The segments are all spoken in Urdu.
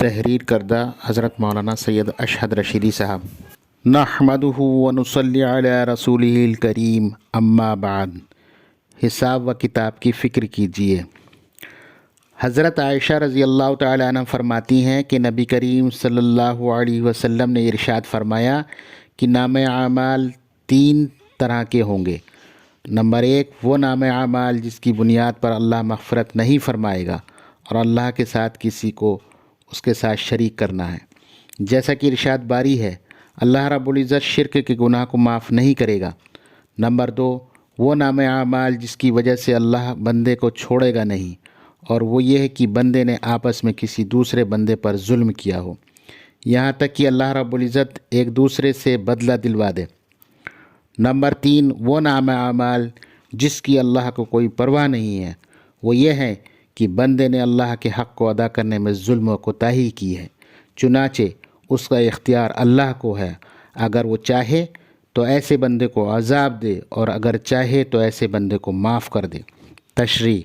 تحریر کردہ حضرت مولانا سید اشہد رشیدی صاحب۔ نحمدہ و نصلی علی رسولہ الکریم، اما بعد۔ حساب و کتاب کی فکر کیجیے۔ حضرت عائشہ رضی اللہ تعالی عنہ فرماتی ہیں کہ نبی کریم صلی اللہ علیہ وسلم نے ارشاد فرمایا کہ نام اعمال 3 طرح کے ہوں گے۔ نمبر 1، وہ نام اعمال جس کی بنیاد پر اللہ مغفرت نہیں فرمائے گا اور اللہ کے ساتھ کسی کو اس کے ساتھ شریک کرنا ہے، جیسا کہ ارشاد باری ہے، اللہ رب العزت شرک کے گناہ کو معاف نہیں کرے گا۔ نمبر 2، وہ نام اعمال جس کی وجہ سے اللہ بندے کو چھوڑے گا نہیں، اور وہ یہ ہے کہ بندے نے آپس میں کسی دوسرے بندے پر ظلم کیا ہو، یہاں تک کہ اللہ رب العزت ایک دوسرے سے بدلہ دلوا دے۔ نمبر 3، وہ نام اعمال جس کی اللہ کو کوئی پرواہ نہیں ہے، وہ یہ ہے کہ بندے نے اللہ کے حق کو ادا کرنے میں ظلم و کوتاہی کی ہے، چنانچہ اس کا اختیار اللہ کو ہے، اگر وہ چاہے تو ایسے بندے کو عذاب دے اور اگر چاہے تو ایسے بندے کو معاف کر دے۔ تشریح: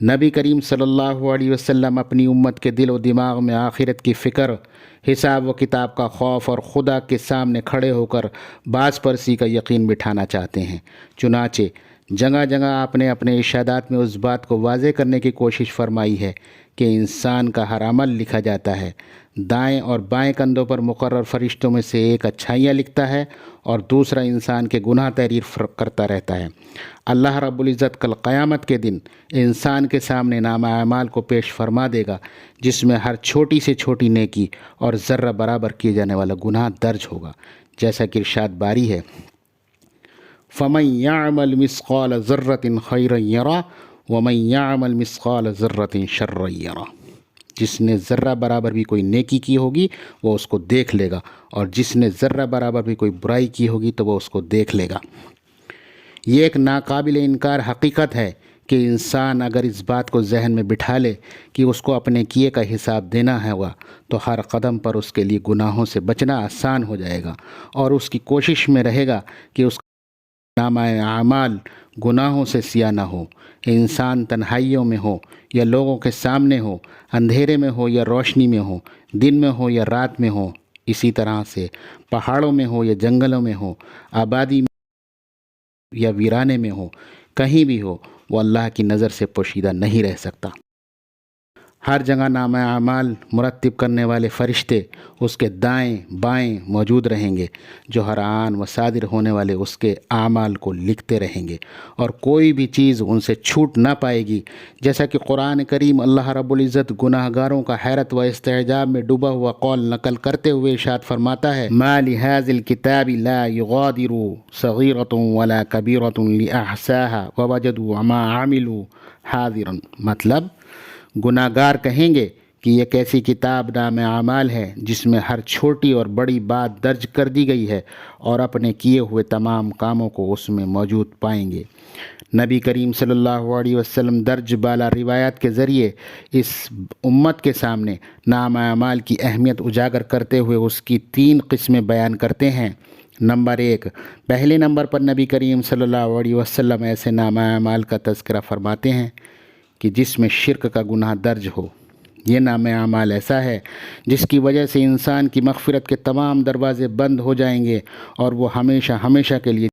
نبی کریم صلی اللہ علیہ وسلم اپنی امت کے دل و دماغ میں آخرت کی فکر، حساب و کتاب کا خوف اور خدا کے سامنے کھڑے ہو کر باز پرسی کا یقین بٹھانا چاہتے ہیں، چنانچہ جگہ جگہ آپ نے اپنے ارشادات میں اس بات کو واضح کرنے کی کوشش فرمائی ہے کہ انسان کا ہر عمل لکھا جاتا ہے۔ دائیں اور بائیں کندھوں پر مقرر فرشتوں میں سے ایک اچھائیاں لکھتا ہے اور دوسرا انسان کے گناہ تحریر کرتا رہتا ہے۔ اللہ رب العزت کل قیامت کے دن انسان کے سامنے نامہ اعمال کو پیش فرما دے گا، جس میں ہر چھوٹی سے چھوٹی نیکی اور ذرہ برابر کیے جانے والا گناہ درج ہوگا، جیسا کہ ارشاد باری ہے، فَمَن يَعْمَلْ مِثْقَالَ ذَرَّةٍ خَيْرًا يَرَهُ وَمَن يَعْمَلْ مِثْقَالَ ذَرَّةٍ شَرًّا يَرَهُ۔ جس نے ذرہ برابر بھی کوئی نیکی کی ہوگی وہ اس کو دیکھ لے گا، اور جس نے ذرہ برابر بھی کوئی برائی کی ہوگی تو وہ اس کو دیکھ لے گا۔ یہ ایک ناقابل انکار حقیقت ہے کہ انسان اگر اس بات کو ذہن میں بٹھا لے کہ اس کو اپنے کیے کا حساب دینا ہوگا تو ہر قدم پر اس کے لیے گناہوں سے بچنا آسان ہو جائے گا، اور اس کی کوشش میں رہے گا کہ اس نامہ اعمال گناہوں سے سیاہ نہ ہو۔ انسان تنہائیوں میں ہو یا لوگوں کے سامنے ہو، اندھیرے میں ہو یا روشنی میں ہو، دن میں ہو یا رات میں ہو، اسی طرح سے پہاڑوں میں ہو یا جنگلوں میں ہو، آبادی میں یا ویرانے میں ہو، کہیں بھی ہو، وہ اللہ کی نظر سے پوشیدہ نہیں رہ سکتا۔ ہر جگہ نامہ اعمال مرتب کرنے والے فرشتے اس کے دائیں بائیں موجود رہیں گے، جو ہر آن و صادر ہونے والے اس کے اعمال کو لکھتے رہیں گے، اور کوئی بھی چیز ان سے چھوٹ نہ پائے گی، جیسا کہ قرآن کریم اللہ رب العزت گناہ گاروں کا حیرت و استعجاب میں ڈوبا ہوا قول نقل کرتے ہوئے ارشاد فرماتا ہے، مَا لِهَٰذِ الْكِتَابِ لَا يُغَادِرُ صَغِيرَةً وَلَا كَبِيرَةً لِأَحْصَاهَا وَوَجَدُوا مَا عَمِلُوا حَاضِرًا۔ مطلب، گناہ گار کہیں گے کہ یہ کیسی کتاب نام اعمال ہے جس میں ہر چھوٹی اور بڑی بات درج کر دی گئی ہے، اور اپنے کیے ہوئے تمام کاموں کو اس میں موجود پائیں گے۔ نبی کریم صلی اللہ علیہ وسلم درج بالا روایات کے ذریعے اس امت کے سامنے نام اعمال کی اہمیت اجاگر کرتے ہوئے اس کی 3 قسمیں بیان کرتے ہیں۔ نمبر 1، پہلے نمبر پر نبی کریم صلی اللہ علیہ وسلم ایسے نام اعمال کا تذکرہ فرماتے ہیں کہ جس میں شرک کا گناہ درج ہو۔ یہ نام اعمال ایسا ہے جس کی وجہ سے انسان کی مغفرت کے تمام دروازے بند ہو جائیں گے اور وہ ہمیشہ ہمیشہ کے لیے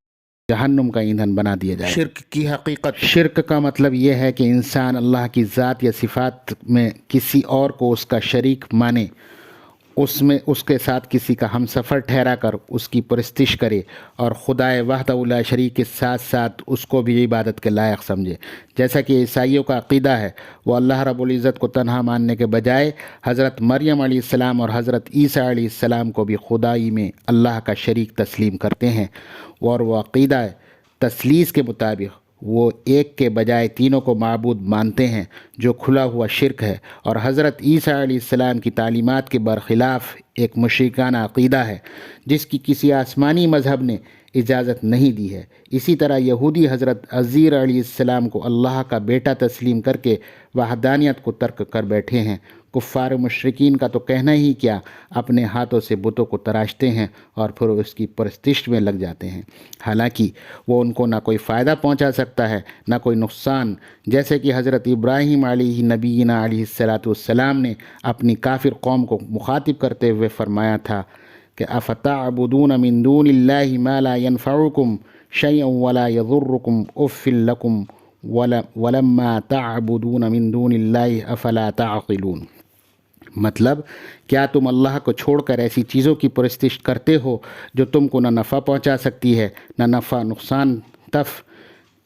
جہنم کا ایندھن بنا دیا جائے۔ شرک کی حقیقت: شرک کا مطلب یہ ہے کہ انسان اللہ کی ذات یا صفات میں کسی اور کو اس کا شریک مانے، اس کے ساتھ کسی کا ہم سفر ٹھہرا کر اس کی پرستش کرے، اور خدائے وحدہ لا شریک کے ساتھ ساتھ اس کو بھی عبادت کے لائق سمجھے، جیسا کہ عیسائیوں کا عقیدہ ہے۔ وہ اللہ رب العزت کو تنہا ماننے کے بجائے حضرت مریم علیہ السلام اور حضرت عیسیٰ علیہ السلام کو بھی خدائی میں اللہ کا شریک تسلیم کرتے ہیں، اور وہ عقیدہ تثلیث کے مطابق وہ ایک کے بجائے تینوں کو معبود مانتے ہیں، جو کھلا ہوا شرک ہے، اور حضرت عیسیٰ علیہ السلام کی تعلیمات کے برخلاف ایک مشرکانہ عقیدہ ہے جس کی کسی آسمانی مذہب نے اجازت نہیں دی ہے۔ اسی طرح یہودی حضرت عزیر علیہ السلام کو اللہ کا بیٹا تسلیم کر کے وحدانیت کو ترک کر بیٹھے ہیں۔ کفار مشرکین کا تو کہنا ہی کیا، اپنے ہاتھوں سے بتوں کو تراشتے ہیں اور پھر اس کی پرستش میں لگ جاتے ہیں، حالانکہ وہ ان کو نہ کوئی فائدہ پہنچا سکتا ہے نہ کوئی نقصان، جیسے کہ حضرت ابراہیم علیہ نبینا علیہ الصلاۃ والسلام نے اپنی کافر قوم کو مخاطب کرتے ہوئے فرمایا تھا کہ افتعبدون من دون اللہ ما لا ينفعکم شیئا ولا یضرکم اف لکم ولما تعبدون من دون اللہ افلا تعقلون۔ مطلب، کیا تم اللہ کو چھوڑ کر ایسی چیزوں کی پرستش کرتے ہو جو تم کو نہ نفع پہنچا سکتی ہے نہ نفع نقصان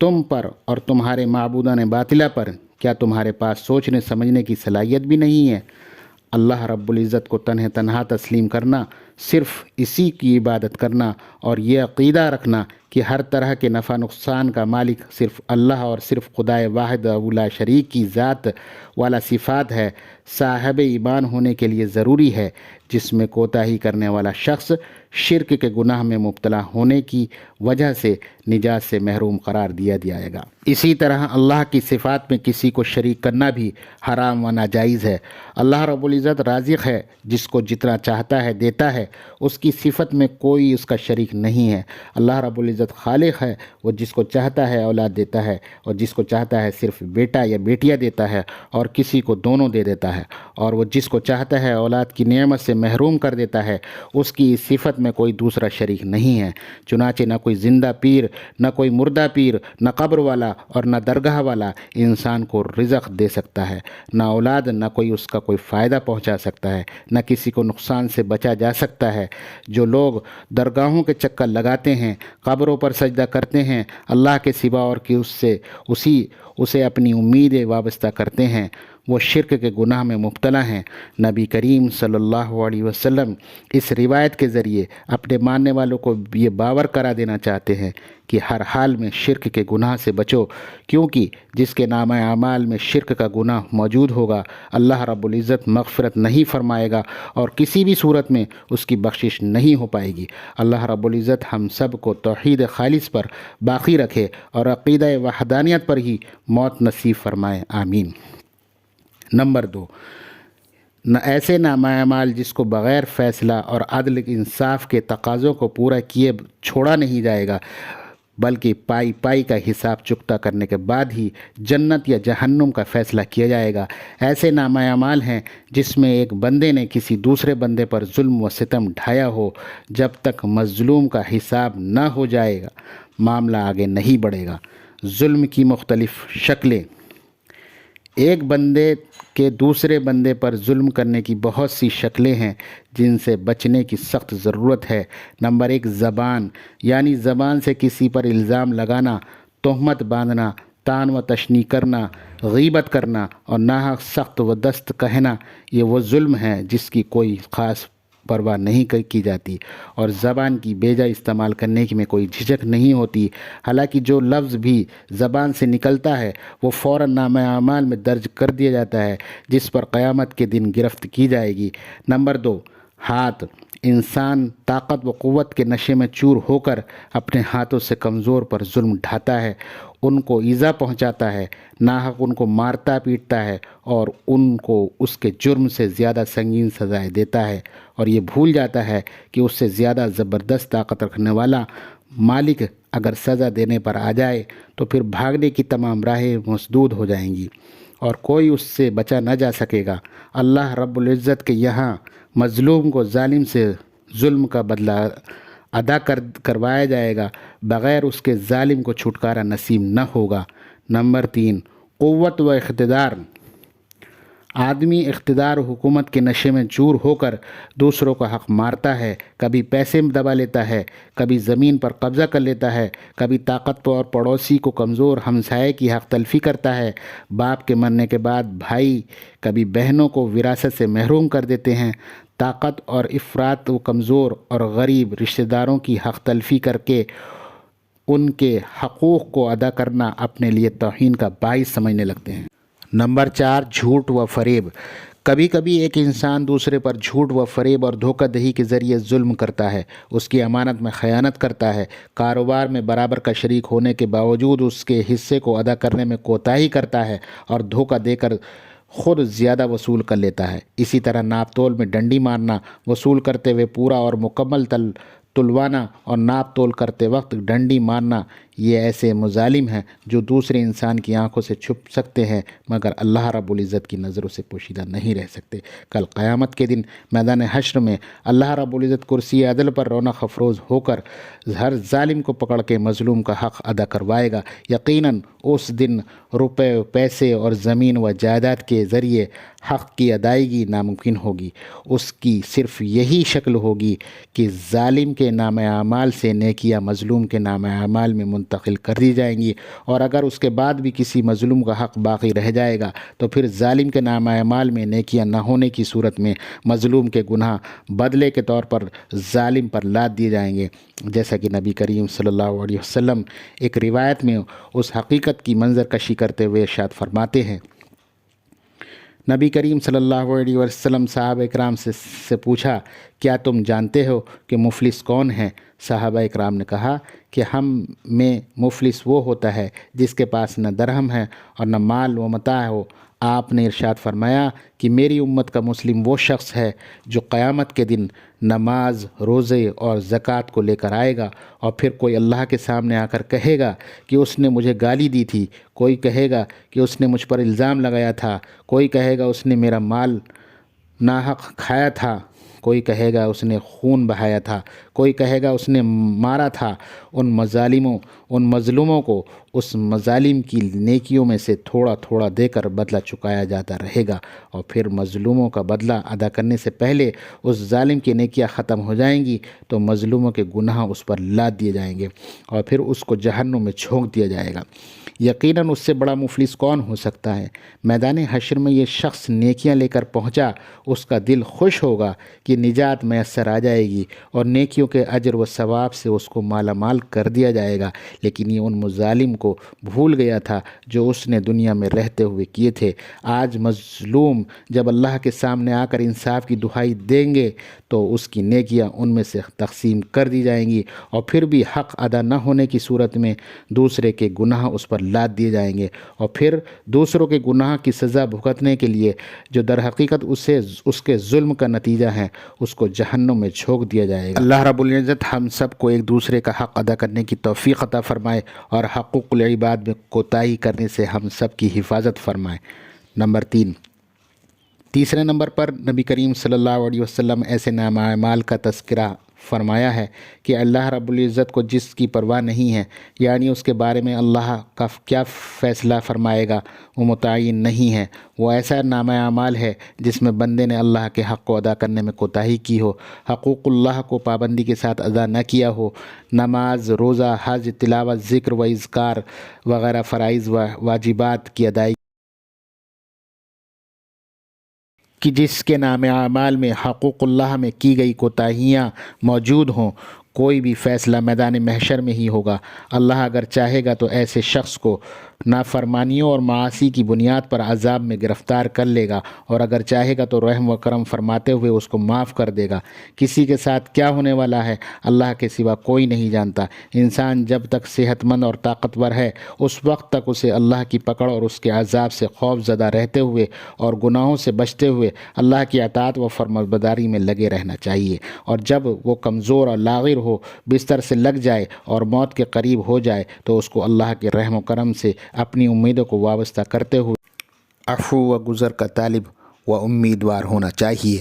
تم پر اور تمہارے معبودان باطلہ پر؟ کیا تمہارے پاس سوچنے سمجھنے کی صلاحیت بھی نہیں ہے؟ اللہ رب العزت کو تنہا تسلیم کرنا، صرف اسی کی عبادت کرنا اور یہ عقیدہ رکھنا کہ ہر طرح کے نفع نقصان کا مالک صرف اللہ اور صرف خدائے واحد لا شریک کی ذات والا صفات ہے، صاحب ایمان ہونے کے لیے ضروری ہے، جس میں کوتاہی کرنے والا شخص شرک کے گناہ میں مبتلا ہونے کی وجہ سے نجات سے محروم قرار دیا جائے گا۔ اسی طرح اللہ کی صفات میں کسی کو شریک کرنا بھی حرام و ناجائز ہے۔ اللہ رب العزت رازق ہے، جس کو جتنا چاہتا ہے دیتا ہے، اس کی صفت میں کوئی اس کا شریک نہیں ہے۔ اللہ رب العزت خالق ہے، وہ جس کو چاہتا ہے اولاد دیتا ہے اور جس کو چاہتا ہے صرف بیٹا یا بیٹیاں دیتا ہے اور کسی کو دونوں دے دیتا ہے، اور وہ جس کو چاہتا ہے اولاد کی نعمت سے محروم کر دیتا ہے۔ اس کی اس صفت میں کوئی دوسرا شریک نہیں ہے۔ چنانچہ نہ کوئی زندہ پیر، نہ کوئی مردہ پیر، نہ قبر والا اور نہ درگاہ والا انسان کو رزق دے سکتا ہے، نہ اولاد، نہ کوئی اس کا کوئی فائدہ پہنچا سکتا ہے، نہ کسی کو نقصان سے بچا جا سکتا ہے۔ جو لوگ درگاہوں کے چکر لگاتے ہیں، قبروں پر سجدہ کرتے ہیں، اللہ کے سوا اور کہ اسے اپنی امیدیں وابستہ کرتے ہیں، وہ شرک کے گناہ میں مبتلا ہیں۔ نبی کریم صلی اللہ علیہ وسلم اس روایت کے ذریعے اپنے ماننے والوں کو یہ باور کرا دینا چاہتے ہیں کہ ہر حال میں شرک کے گناہ سے بچو، کیونکہ جس کے نامہ اعمال میں شرک کا گناہ موجود ہوگا، اللہ رب العزت مغفرت نہیں فرمائے گا اور کسی بھی صورت میں اس کی بخشش نہیں ہو پائے گی۔ اللہ رب العزت ہم سب کو توحید خالص پر باقی رکھے اور عقیدہ وحدانیت پر ہی موت نصیب فرمائے، آمین۔ نمبر 2، ایسے نامہ اعمال جس کو بغیر فیصلہ اور عدل انصاف کے تقاضوں کو پورا کیے چھوڑا نہیں جائے گا، بلکہ پائی پائی کا حساب چکتا کرنے کے بعد ہی جنت یا جہنم کا فیصلہ کیا جائے گا۔ ایسے نامہ اعمال ہیں جس میں ایک بندے نے کسی دوسرے بندے پر ظلم و ستم ڈھایا ہو، جب تک مظلوم کا حساب نہ ہو جائے گا معاملہ آگے نہیں بڑھے گا۔ ظلم کی مختلف شکلیں۔ ایک بندے کے دوسرے بندے پر ظلم کرنے کی بہت سی شکلیں ہیں جن سے بچنے کی سخت ضرورت ہے۔ نمبر 1، زبان، یعنی زبان سے کسی پر الزام لگانا، تہمت باندھنا، طعن و تشنیع کرنا، غیبت کرنا اور ناحق سخت و دست کہنا، یہ وہ ظلم ہے جس کی کوئی خاص پرواہ نہیں کی جاتی اور زبان کی بیجا استعمال کرنے میں کوئی جھجک نہیں ہوتی۔ حالانکہ جو لفظ بھی زبان سے نکلتا ہے وہ فوراً نامہ اعمال میں درج کر دیا جاتا ہے، جس پر قیامت کے دن گرفت کی جائے گی۔ نمبر 2، ہاتھ۔ انسان طاقت و قوت کے نشے میں چور ہو کر اپنے ہاتھوں سے کمزور پر ظلم ڈھاتا ہے، ان کو ایذا پہنچاتا ہے، ناحق ان کو مارتا پیٹتا ہے اور ان کو اس کے جرم سے زیادہ سنگین سزائیں دیتا ہے، اور یہ بھول جاتا ہے کہ اس سے زیادہ زبردست طاقت رکھنے والا مالک اگر سزا دینے پر آ جائے تو پھر بھاگنے کی تمام راہیں مسدود ہو جائیں گی اور کوئی اس سے بچا نہ جا سکے گا۔ اللہ رب العزت کے یہاں مظلوم کو ظالم سے ظلم کا بدلہ ادا کروایا جائے گا، بغیر اس کے ظالم کو چھٹکارا نصیب نہ ہوگا۔ نمبر 3، قوت و اقتدار۔ آدمی اقتدار و حکومت کے نشے میں چور ہو کر دوسروں کا حق مارتا ہے، کبھی پیسے میں دبا لیتا ہے، کبھی زمین پر قبضہ کر لیتا ہے، کبھی طاقتور پڑوسی کو کمزور ہمسائے کی حق تلفی کرتا ہے، باپ کے مرنے کے بعد بھائی کبھی بہنوں کو وراثت سے محروم کر دیتے ہیں، طاقت اور افراط و کمزور اور غریب رشتہ داروں کی حق تلفی کر کے ان کے حقوق کو ادا کرنا اپنے لیے توہین کا باعث سمجھنے لگتے ہیں۔ نمبر 4، جھوٹ و فریب۔ کبھی کبھی ایک انسان دوسرے پر جھوٹ و فریب اور دھوکہ دہی کے ذریعے ظلم کرتا ہے، اس کی امانت میں خیانت کرتا ہے، کاروبار میں برابر کا شریک ہونے کے باوجود اس کے حصے کو ادا کرنے میں کوتاہی کرتا ہے اور دھوکہ دے کر خود زیادہ وصول کر لیتا ہے۔ اسی طرح ناپ تول میں ڈنڈی مارنا، وصول کرتے ہوئے پورا اور مکمل تلوانا اور ناپ تول کرتے وقت ڈنڈی مارنا، یہ ایسے مظالم ہیں جو دوسرے انسان کی آنکھوں سے چھپ سکتے ہیں مگر اللہ رب العزت کی نظروں سے پوشیدہ نہیں رہ سکتے۔ کل قیامت کے دن میدان حشر میں اللہ رب العزت کرسی عدل پر رونق افروز ہو کر ہر ظالم کو پکڑ کے مظلوم کا حق ادا کروائے گا۔ یقیناً اس دن روپے، پیسے اور زمین و جائیداد کے ذریعے حق کی ادائیگی ناممکن ہوگی۔ اس کی صرف یہی شکل ہوگی کہ ظالم کے نام اعمال سے نیکیاں مظلوم کے نام اعمال میں منتقل کر دی جائیں گی، اور اگر اس کے بعد بھی کسی مظلوم کا حق باقی رہ جائے گا تو پھر ظالم کے نام اعمال میں نیکیاں نہ ہونے کی صورت میں مظلوم کے گناہ بدلے کے طور پر ظالم پر لاد دیے جائیں گے، جیسا کہ نبی کریم صلی اللہ علیہ وسلم ایک روایت میں اس حقیقت کی منظر کشی کرتے ہوئے ارشاد فرماتے ہیں۔ نبی کریم صلی اللہ علیہ وسلم صحابہ اکرام سے پوچھا، کیا تم جانتے ہو کہ مفلس کون ہے؟ صحابہ اکرام نے کہا کہ ہم میں مفلس وہ ہوتا ہے جس کے پاس نہ درہم ہے اور نہ مال و متاع ہو۔ آپ نے ارشاد فرمایا کہ میری امت کا مسلم وہ شخص ہے جو قیامت کے دن نماز، روزے اور زکوٰۃ کو لے کر آئے گا، اور پھر کوئی اللہ کے سامنے آ کر کہے گا کہ اس نے مجھے گالی دی تھی، کوئی کہے گا کہ اس نے مجھ پر الزام لگایا تھا، کوئی کہے گا اس نے میرا مال ناحق کھایا تھا، کوئی کہے گا اس نے خون بہایا تھا، کوئی کہے گا اس نے مارا تھا۔ ان مظلوموں کو اس مظالم کی نیکیوں میں سے تھوڑا تھوڑا دے کر بدلہ چکایا جاتا رہے گا، اور پھر مظلوموں کا بدلہ ادا کرنے سے پہلے اس ظالم کی نیکیاں ختم ہو جائیں گی تو مظلوموں کے گناہ اس پر لاد دیے جائیں گے اور پھر اس کو جہنم میں جھونک دیا جائے گا۔ یقیناً اس سے بڑا مفلس کون ہو سکتا ہے؟ میدان حشر میں یہ شخص نیکیاں لے کر پہنچا، اس کا دل خوش ہوگا کہ نجات میسر آ جائے گی اور نیکیوں کے اجر و ثواب سے اس کو مالا مال کر دیا جائے گا، لیکن یہ ان مظالم کو بھول گیا تھا جو اس نے دنیا میں رہتے ہوئے کیے تھے۔ آج مظلوم جب اللہ کے سامنے آ کر انصاف کی دہائی دیں گے تو اس کی نیکیاں ان میں سے تقسیم کر دی جائیں گی، اور پھر بھی حق ادا نہ ہونے کی صورت میں دوسرے کے گناہ اس پر لاد دیے جائیں گے، اور پھر دوسروں کے گناہ کی سزا بھگتنے کے لیے جو در حقیقت اس کے ظلم کا نتیجہ ہے، اس کو جہنم میں جھونک دیا جائے گا۔ اللہ رب العزت ہم سب کو ایک دوسرے کا حق ادا کرنے کی توفیق عطا فرمائے اور حقوق العباد میں کوتاہی کرنے سے ہم سب کی حفاظت فرمائے۔ نمبر 3، تیسرے نمبر پر نبی کریم صلی اللہ علیہ وسلم ایسے نام اعمال کا تذکرہ فرمایا ہے کہ اللہ رب العزت کو جس کی پرواہ نہیں ہے، یعنی اس کے بارے میں اللہ کا کیا فیصلہ فرمائے گا وہ متعین نہیں ہے۔ وہ ایسا نام اعمال ہے جس میں بندے نے اللہ کے حق کو ادا کرنے میں کوتاہی کی ہو، حقوق اللہ کو پابندی کے ساتھ ادا نہ کیا ہو، نماز، روزہ، حج، تلاوت، ذکر و اذکار وغیرہ فرائض و واجبات کی ادائیگی کہ جس کے نام اعمال میں حقوق اللہ میں کی گئی کوتاہیاں موجود ہوں۔ کوئی بھی فیصلہ میدان محشر میں ہی ہوگا۔ اللہ اگر چاہے گا تو ایسے شخص کو نافرمانیوں اور معاصی کی بنیاد پر عذاب میں گرفتار کر لے گا، اور اگر چاہے گا تو رحم و کرم فرماتے ہوئے اس کو معاف کر دے گا۔ کسی کے ساتھ کیا ہونے والا ہے اللہ کے سوا کوئی نہیں جانتا۔ انسان جب تک صحت مند اور طاقتور ہے اس وقت تک اسے اللہ کی پکڑ اور اس کے عذاب سے خوف زدہ رہتے ہوئے اور گناہوں سے بچتے ہوئے اللہ کی اطاعت و فرمانبرداری میں لگے رہنا چاہیے، اور جب وہ کمزور اور لاغر ہو، بستر سے لگ جائے اور موت کے قریب ہو جائے تو اس کو اللہ کے رحم و کرم سے اپنی امیدوں کو وابستہ کرتے ہوئے عفو و گزر کا طالب و امیدوار ہونا چاہیے،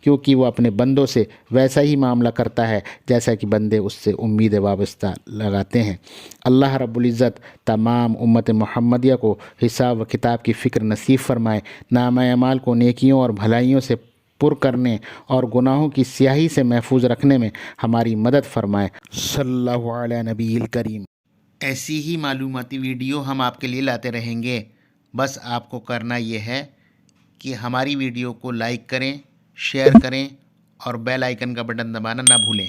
کیونکہ وہ اپنے بندوں سے ویسا ہی معاملہ کرتا ہے جیسا کہ بندے اس سے امید وابستہ لگاتے ہیں۔ اللہ رب العزت تمام امت محمدیہ کو حساب و کتاب کی فکر نصیب فرمائے، نام اعمال کو نیکیوں اور بھلائیوں سے پر کرنے اور گناہوں کی سیاہی سے محفوظ رکھنے میں ہماری مدد فرمائے۔ صلی اللہ علیہ نبی الکریم۔ ایسی ہی معلوماتی ویڈیو ہم آپ کے لیے لاتے رہیں گے، بس آپ کو کرنا یہ ہے کہ ہماری ویڈیو کو لائک کریں، شیئر کریں اور بیل آئیکن کا بٹن دبانا نہ بھولیں۔